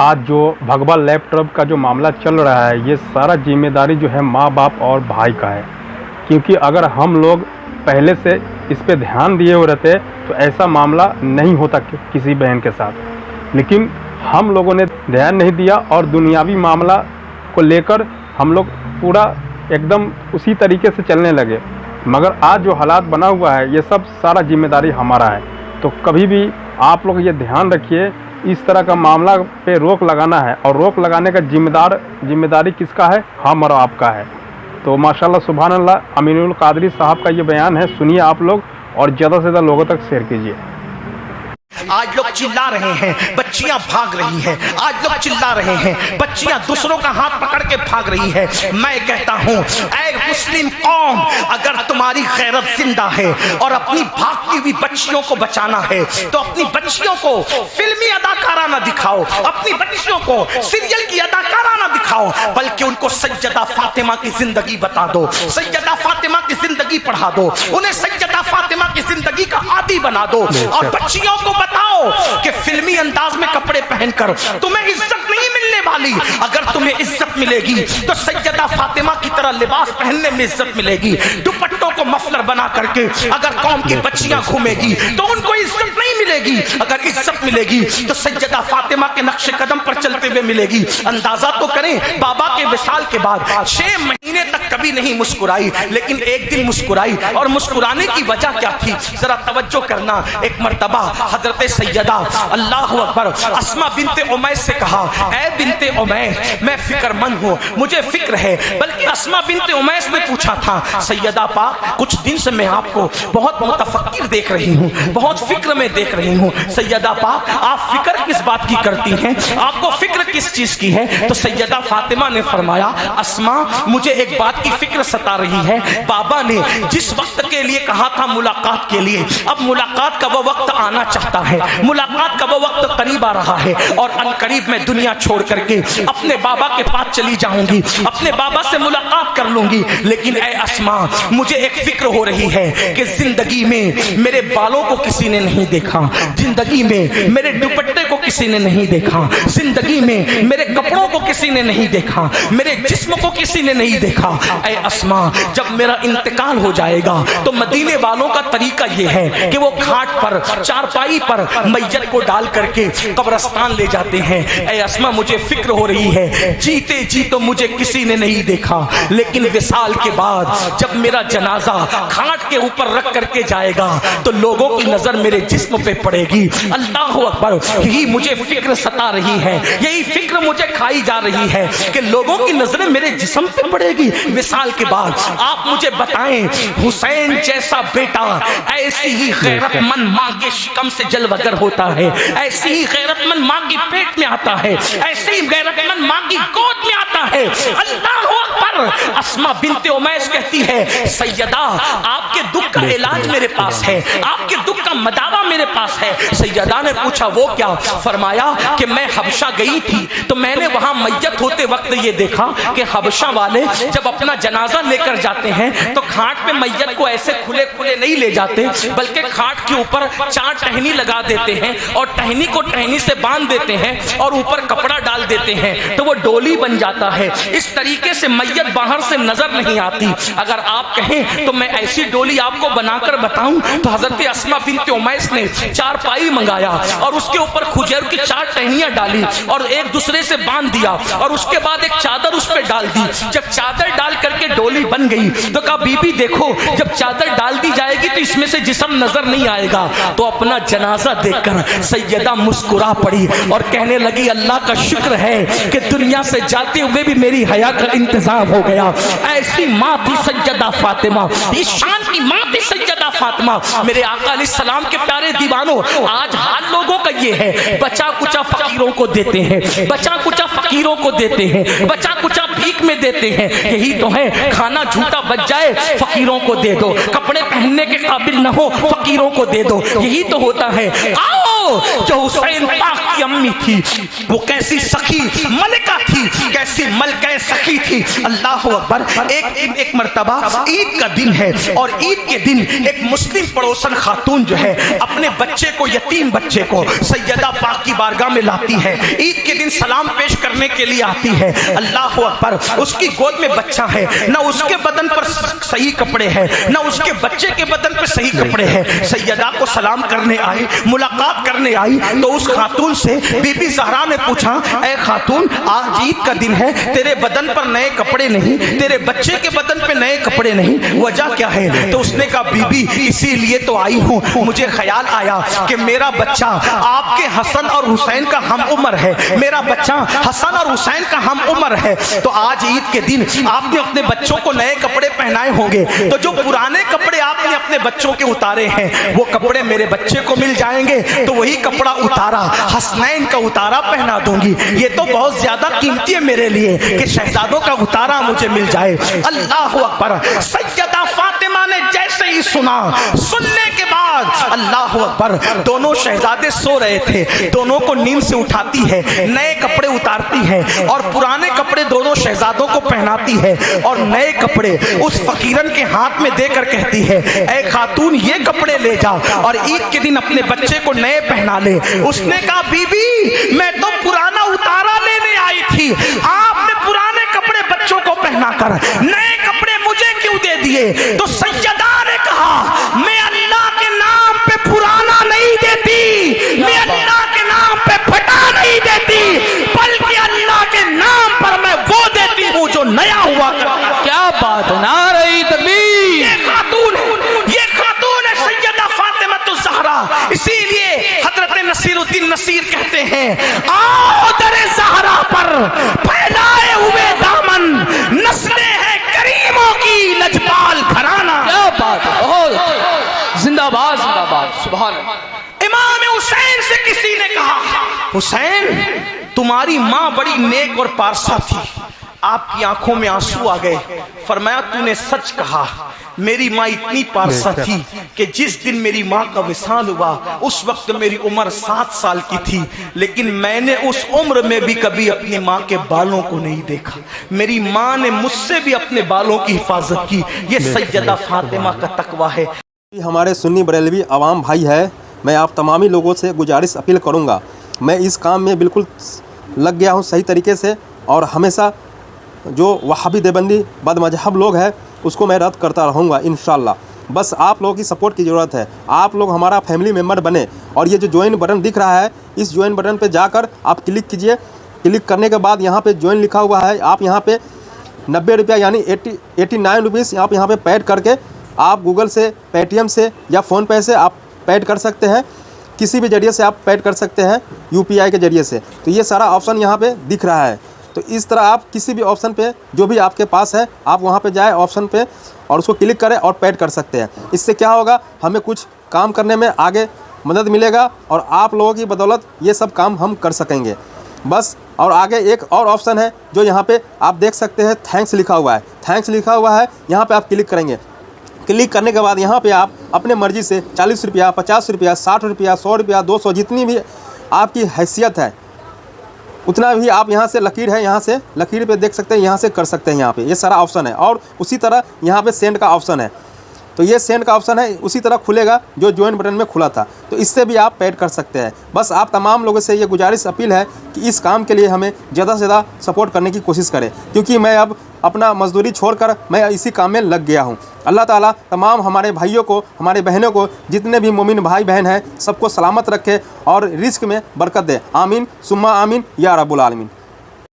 आज जो भगवा लैपटॉप का जो मामला चल रहा है, ये सारा जिम्मेदारी जो है माँ बाप और भाई का है। क्योंकि अगर हम लोग पहले से इस पे ध्यान दिए हुए रहते तो ऐसा मामला नहीं होता किसी बहन के साथ। लेकिन हम लोगों ने ध्यान नहीं दिया और दुनियावी मामला को लेकर हम लोग पूरा एकदम उसी तरीके से चलने लगे। मगर आज जो हालात बना हुआ है, ये सब सारा जिम्मेदारी हमारा है। तो कभी भी आप लोग ये ध्यान रखिए, इस तरह का मामला पे रोक लगाना है, और रोक लगाने का जिम्मेदारी किसका है? हम और आपका है। तो माशाल्लाह सुभान अल्लाह, अमीनुल कादरी साहब का ये बयान है, सुनिए आप लोग और ज़्यादा से ज़्यादा लोगों तक शेयर कीजिए। आज लोग चिल्ला रहे हैं, बच्चियां भाग रही हैं। आज लोग चिल्ला रहे हैं, बच्चियां दूसरों का हाथ पकड़ के भाग रही है। मैं कहता हूं, ऐ मुस्लिम कौम, अगर तुम्हारी गैरत जिंदा है और अपनी भागती हुई बच्चियों को बचाना है, तो अपनी बच्चियों को फिल्मी अदाकारा ना दिखाओ, अपनी बच्चियों को सीरियल की अदाकारा ना दिखाओ, बल्कि उनको सैयदा फातिमा की जिंदगी बता दो, सैयदा फातिमा की जिंदगी पढ़ा दो, उन्हें सैयदा फातिमा की जिंदगी का आदी बना दो। और बच्चियों को बताओ कि फिल्मी अंदाज में कपड़े पहनकर तुम्हें इज्जत नहीं मिलने वाली। अगर तुम्हें इज्जत मिलेगी तो सैयदा फातिमा की तरह लिबास पहनने में इज्जत मिलेगी। दुपट्टों को मफलर बना करके अगर कौम की बच्चियां घूमेगी तो उनको इज्जत नहीं मिलेगी। अगर इज्जत मिलेगी तो सैयदा फातिमा के नक्शे कदम पर चलते हुए मिलेगी। अंदाजा तो करें, बाबा के विसाल के बाद 6 महीने तक कभी नहीं मुस्कुराई, लेकिन एक दिन मुस्कुराई। और मुस्कुराने की वजह क्या थी, जरा तवज्जो करना। एक मर्तबा हजरत सैयदा अल्लाह अकबर अस्मा बिनते उमैस से कहा, ऐ बिनते उमैस, मैं फिक्रमंद हूँ, मुझे फिक्र है। बल्कि अस्मा बिनते उमैस ने पूछा था, सैयदा पाक, कुछ दिन से मैं आपको बहुत मुतफक्किर देख रही हूँ, बहुत फिक्र में देख रही हूँ। सैयदा पाक, आप फिक्र किस बात की करती हैं? आपको फिक्र किस चीज की है? तो सैयदा फातिमा ने फरमाया, अस्मा, मुझे एक बात की फिक्र सता रही है। बाबा ने जिस वक्त के लिए कहा था मुलाकात के लिए, अब मुलाकात का वो वक्त आना चाहता है, मुलाकात का वो वक्त करीब आ रहा है। और अनकरीब मैं दुनिया छोड़ करके अपने बाबा के पास चली जाऊंगी, अपने बाबा से मुलाकात कर लूंगी। लेकिन ऐ अस्मा, मुझे एक फिक्र हो रही है कि जिंदगी में मेरे बालों को किसी ने नहीं देखा, जिंदगी में मेरे दुपट्टे को किसी ने नहीं देखा, जिंदगी में मेरे कपड़ों को किसी ने नहीं देखा, मेरे जिस्म को किसी ने नहीं देखा। ऐ अस्मा, जब मेरा इंतकाल हो जाएगा तो मदीने वालों का तरीका यह है कि वो घाट पर चारपाई पर मैयत को डाल करके कब्रिस्तान ले जाते हैं। ऐ अस्मा, मुझे फिक्र हो रही है, जीते जी तो मुझे किसी ने नहीं देखा, लेकिन विसाल के बाद जब मेरा जनाजा घाट के ऊपर रख करके जाएगा तो लोगों की नजर मेरे जिस्म पे पड़ेगी। अल्लाह अकबर, यही मुझे फिक्र सता रही है, यही फिक्र मुझे खाई जा रही है कि लोगों की नजरें मेरे जिस्म पे पड़ेगी विसाल के बाद। आप मुझे बताएं, हुसैन जैसा बेटा ऐसी ही गैरतमंद मां के शिकम से जलवगर होता है, ऐसी ही गैरतमंद मां की पेट में आता है, ऐसी ही गैरतमंद मां की गोद में आता है। अल्लाह अकबर। अस्मा बिनते उमैस कहती है, सैयदा, आपके दुख का इलाज मेरे पास है, आपके दुख का मदावा मेरे पास है। सैयदा ने पूछा, वो क्या? फरमाया कि मैं हबशा गई थी तो मैंने वहां मैयत होते वक्त ये देखा कि हबशा वाले जब अपना जनाजा लेकर जाते हैं तो घाट पे मैयत को ऐसे खुले खुले नहीं ले जाते, बल्कि घाट के ऊपर 4 टहनी लगा देते हैं और टहनी को टहनी से बांध देते हैं और ऊपर कपड़ा डाल देते हैं, तो वो डोली बन जाता है। इस तरीके से मैयत बाहर से नजर नहीं आती। अगर आप कहें तो मैं ऐसी डोली आपको बनाकर बताऊं, तो हजरत अस्मा बिनते उमैस ने 4 पाई मंगाया और उसके ऊपर खुजर की 4 टहनियां डाली और एक दूसरे से बांध दिया और उसके बाद एक चादर उस पर डाल दी। जब चादर डाल करके डोली बन गई तो कहा, बीबी देखो, जब चादर डाल दी जाएगी तो इसमें से जिस्म नजर नहीं आएगा। तो अपना जनाजा देखकर सैयदा मुस्कुरा पड़ी और कहने लगी, अल्लाह का शुक्र है कि दुनिया से जाते हुए भी मेरी हया का इंतजाम हो गया। ऐसी माँ थी सैयदा फातिमा, इस शान की माँ थी सैयदा फातिमा। मेरे आका अलैहिस्सलाम के प्यारे दीवानों, आज हाल लोगों का ये है, बचा कुचा फकीरों को देते हैं, बचा कुचा फकीरों को देते हैं, बचा कुचा भीख फ्रिक में देते हैं। यही तो है, खाना झूठा बच जाए फकीरों को दे दो, कपड़े पहनने के काबिल न हो फकीरों को दे दो, यही तो होता है। आओ, जो हुसैन पाक की अम्मी थी वो कैसी सखी मलिका थी, कैसी मलका सखी थी। अल्लाह अकबर। एक मर्तबा ईद का दिन है और ईद के दिन एक मुस्लिम पड़ोसन खातून जो है अपने बच्चे को, यतीम बच्चे को सैयदा पाक की बारगाह में लाती है। ईद के दिन सलाम पेश करने के लिए आती है। अल्लाह अकबर। उसकी गोद में बच्चा है, न उसके बदन पर सही कपड़े हैं, न उसके बच्चे के बदन पर सही कपड़े हैं। सैयदा को सलाम करने आई, मुलाकात करने आई तो उस खातून से बीबी ज़हरा ने पूछा, ऐ खातून, आज ईद का दिन है, तेरे बदन पर नए कपड़े नहीं, तेरे बच्चे के बदन पे नए कपड़े नहीं, वजह क्या है? तो उसने कहा, बीबी इसीलिए तो आई हूँ, मुझे ख्याल आया कि मेरा बच्चा आपके हसन और हुसैन का हम उम्र है, मेरा बच्चा हसन और हुसैन का हम उम्र है, तो आज ईद के दिन आपने अपने बच्चों को नए कपड़े पहनाए होंगे, तो जो पुराने कपड़े आपने अपने बच्चों के उतारे हैं वो कपड़े मेरे बच्चे को मिल जाएंगे, तो वही कपड़ा उतारा, हसनैन का उतारा पहना दूंगी। ये तो बहुत ज्यादा कीमती है मेरे लिए कि शहजादों का उतारा मुझे मिल जाए। अल्लाह अकबर। सैयदा फातिमा ने जैसे ही सुना, सुनने के बाद अल्लाह अकबर, दोनों शहजादे सो रहे थे, दोनों को नींद से उठाती है, नए कपड़े उतारती है और पुराने कपड़े दोनों शहजादों को पहनाती है और नए कपड़े उस फकीरन के हाथ में देकर कहती है, ऐ खातून ये कपड़े ले जा और ईद के दिन अपने बच्चे को नए पहना ले। उसने कहा, बीबी मैं तो पुराना उतारा लेने आई थी, आपने पुराने कपड़े बच्चों को पहनाकर नए कपड़े मुझे क्यों दे दिए? तो सैयदा ने कहा, मैं अल्लाह के नाम पे पुराना नहीं देती, मैं अल्लाह के नाम पे फटा नहीं देती, बल्कि अल्लाह के नाम पर मैं वो देती हूँ जो नया हुआ करता। क्या बात, नारे तकबीर। ये खातून है सैयदा फातिमा ज़हरा। इसीलिए हजरत नसीरुद्दीन नसीर कहते हैं, आओ दरे ज़हरा पर फैलाए हुए दामन, नस्लें हैं करीमों की लजपाल घराना। क्या बात है, बहुत जिंदाबाद जिंदाबाद, सुभान अल्लाह। इमाम हुसैन से किसी ने कहा, हुसैन तुम्हारी माँ बड़ी नेक और पारसा थी, आपकी आंखों में आंसू आ गए। फरमाया, तूने सच कहा, मेरी माँ इतनी पारसा थी कि जिस दिन मेरी माँ का विसाल हुआ उस वक्त मेरी उम्र 7 साल की थी, लेकिन मैंने उस उम्र में भी कभी अपनी माँ के बालों को नहीं देखा। मेरी माँ ने मुझसे भी अपने बालों की हिफाजत की। ये सैयदा फातिमा का तकवा है। हमारे सुन्नी बरेलवी आवाम भाई है, मैं आप तमामी लोगों से गुजारिश अपील करूँगा, मैं इस काम में बिल्कुल लग गया हूँ सही तरीके से, और हमेशा जो वहाबी देवबंदी बदमजहब लोग हैं उसको मैं रद्द करता रहूँगा इंशाअल्लाह। बस आप लोगों की सपोर्ट की ज़रूरत है, आप लोग हमारा फैमिली मेम्बर बने, और ये जो ज्वाइन बटन दिख रहा है इस ज्वाइन बटन पे जाकर आप क्लिक कीजिए। क्लिक करने के बाद यहाँ पे ज्वाइन लिखा हुआ है, आप यहाँ पे 90 रुपया यानी 89 रुपीज़ आप यहाँ पे पेड करके आप गूगल से, पेटीएम से या फ़ोनपे से आप पेड कर सकते हैं, किसी भी जरिए से आप पेड कर सकते हैं, यूपीआई के ज़रिए से। तो ये सारा ऑप्शन यहाँ पे दिख रहा है। तो इस तरह आप किसी भी ऑप्शन पे जो भी आपके पास है आप वहाँ पे जाए ऑप्शन पे और उसको क्लिक करें और पेड कर सकते हैं। इससे क्या होगा, हमें कुछ काम करने में आगे मदद मिलेगा और आप लोगों की बदौलत ये सब काम हम कर सकेंगे बस। और आगे एक और ऑप्शन है जो यहाँ पे आप देख सकते हैं, थैंक्स लिखा हुआ है। थैंक्स लिखा हुआ है, यहाँ पे आप क्लिक करेंगे। क्लिक करने के बाद यहाँ पे आप अपने मर्ज़ी से 40 रुपया, 50 रुपया, 60 रुपया, 100 रुपया, 200, जितनी भी आपकी हैसियत है उतना भी आप यहाँ से लकीर है, यहाँ से लकीर पे देख सकते हैं, यहाँ से कर सकते हैं। यहाँ पे ये सारा ऑप्शन है और उसी तरह यहाँ पे सेंड का ऑप्शन है। तो ये सेंड का ऑप्शन है उसी तरह खुलेगा जो ज्वाइन बटन में खुला था, तो इससे भी आप पेड कर सकते हैं। बस आप तमाम लोगों से ये गुजारिश अपील है कि इस काम के लिए हमें ज़्यादा से ज़्यादा सपोर्ट करने की कोशिश करें, क्योंकि मैं अब अपना मजदूरी छोड़कर मैं इसी काम में लग गया हूँ। अल्लाह ताला तमाम हमारे भाइयों को, हमारे बहनों को, जितने भी मोमिन भाई बहन हैं सबको सलामत रखे और रिस्क में बरकत दे। आमीन सुम्मा आमीन या रब्बुल आलमीन।